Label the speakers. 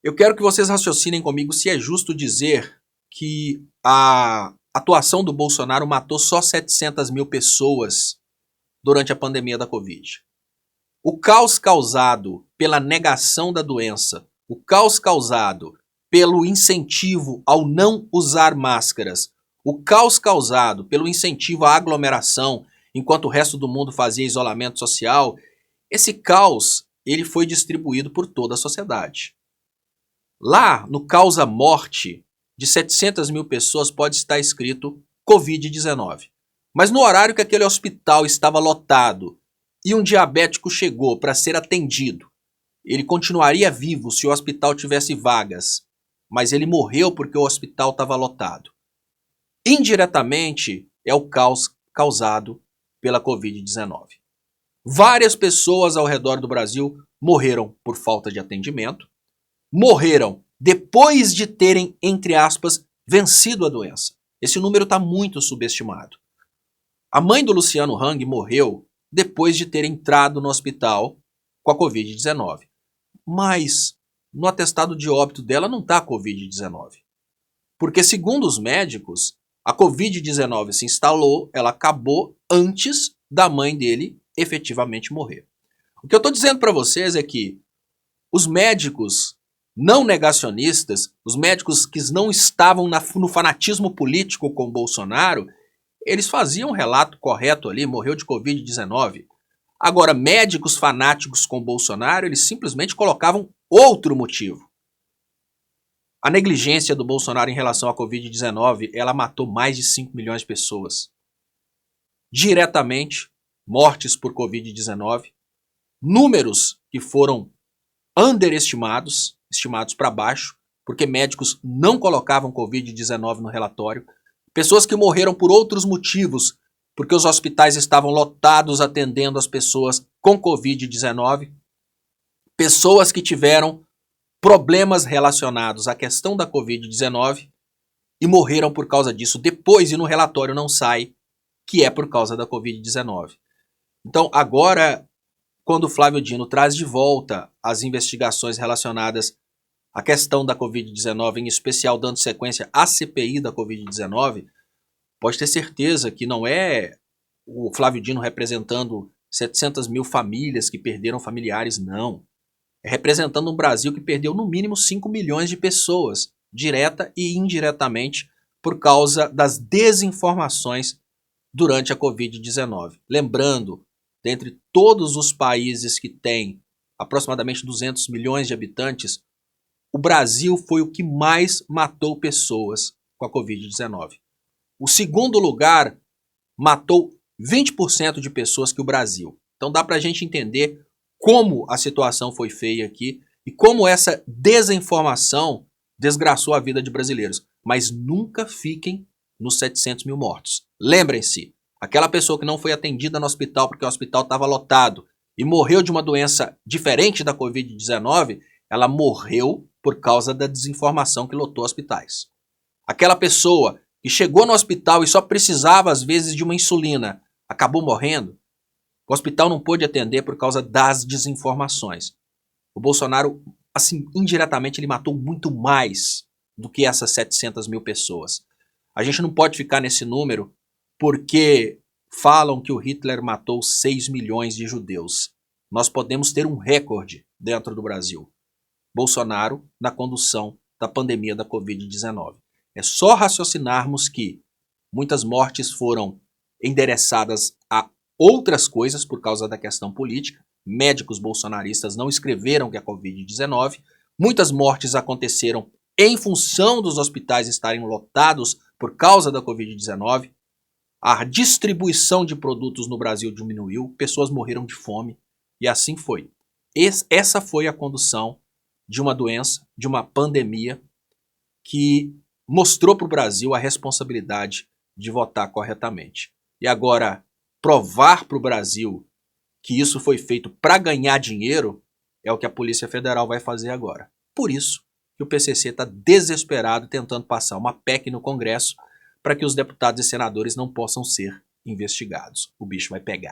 Speaker 1: Eu quero que vocês raciocinem comigo se é justo dizer que a atuação do Bolsonaro matou só 700 mil pessoas durante a pandemia da Covid. O caos causado pela negação da doença, o caos causado pelo incentivo ao não usar máscaras, o caos causado pelo incentivo à aglomeração enquanto o resto do mundo fazia isolamento social, esse caos ele foi distribuído por toda a sociedade. Lá no causa-morte de 700 mil pessoas pode estar escrito Covid-19. Mas no horário que aquele hospital estava lotado e um diabético chegou para ser atendido, ele continuaria vivo se o hospital tivesse vagas, mas ele morreu porque o hospital estava lotado. Indiretamente é o caos causado pela Covid-19. Várias pessoas ao redor do Brasil morreram por falta de atendimento, morreram depois de terem, entre aspas, vencido a doença. Esse número está muito subestimado. A mãe do Luciano Hang morreu depois de ter entrado no hospital com a Covid-19. Mas no atestado de óbito dela não está Covid-19. Porque, segundo os médicos, a Covid-19 se instalou, ela acabou antes da mãe dele efetivamente morrer. O que eu estou dizendo para vocês é que os médicos não negacionistas, os médicos que não estavam no fanatismo político com Bolsonaro, eles faziam um relato correto ali, morreu de Covid-19. Agora, médicos fanáticos com Bolsonaro, eles simplesmente colocavam outro motivo. A negligência do Bolsonaro em relação à Covid-19, ela matou mais de 5 milhões de pessoas. Diretamente, mortes por Covid-19, números que foram underestimados, estimados para baixo, porque médicos não colocavam Covid-19 no relatório, pessoas que morreram por outros motivos, porque os hospitais estavam lotados atendendo as pessoas com Covid-19, pessoas que tiveram problemas relacionados à questão da Covid-19 e morreram por causa disso depois e no relatório não sai que é por causa da Covid-19. Então agora, quando o Flávio Dino traz de volta as investigações relacionadas à questão da Covid-19, em especial dando sequência à CPI da Covid-19, pode ter certeza que não é o Flávio Dino representando 700 mil famílias que perderam familiares, não. É representando um Brasil que perdeu no mínimo 5 milhões de pessoas, direta e indiretamente, por causa das desinformações durante a Covid-19. Lembrando, dentre todos os países que têm aproximadamente 200 milhões de habitantes, o Brasil foi o que mais matou pessoas com a Covid-19. O segundo lugar matou 20% de pessoas que o Brasil. Então dá para a gente entender como a situação foi feia aqui e como essa desinformação desgraçou a vida de brasileiros. Mas nunca fiquem nos 700 mil mortos. Lembrem-se, aquela pessoa que não foi atendida no hospital porque o hospital estava lotado e morreu de uma doença diferente da Covid-19, ela morreu por causa da desinformação que lotou hospitais. Aquela pessoa que chegou no hospital e só precisava, às vezes, de uma insulina, acabou morrendo. O hospital não pôde atender por causa das desinformações. O Bolsonaro, assim, indiretamente, ele matou muito mais do que essas 700 mil pessoas. A gente não pode ficar nesse número porque falam que o Hitler matou 6 milhões de judeus. Nós podemos ter um recorde dentro do Brasil. Bolsonaro na condução da pandemia da Covid-19. É só raciocinarmos que muitas mortes foram endereçadas a outras coisas por causa da questão política. Médicos bolsonaristas não escreveram que a Covid-19. Muitas mortes aconteceram em função dos hospitais estarem lotados por causa da Covid-19. A distribuição de produtos no Brasil diminuiu, pessoas morreram de fome e assim foi. Essa foi a condução de uma doença, de uma pandemia que mostrou para o Brasil a responsabilidade de votar corretamente. E agora, provar para o Brasil que isso foi feito para ganhar dinheiro é o que a Polícia Federal vai fazer agora. Por isso que o PCC está desesperado tentando passar uma PEC no Congresso para que os deputados e senadores não possam ser investigados. O bicho vai pegar.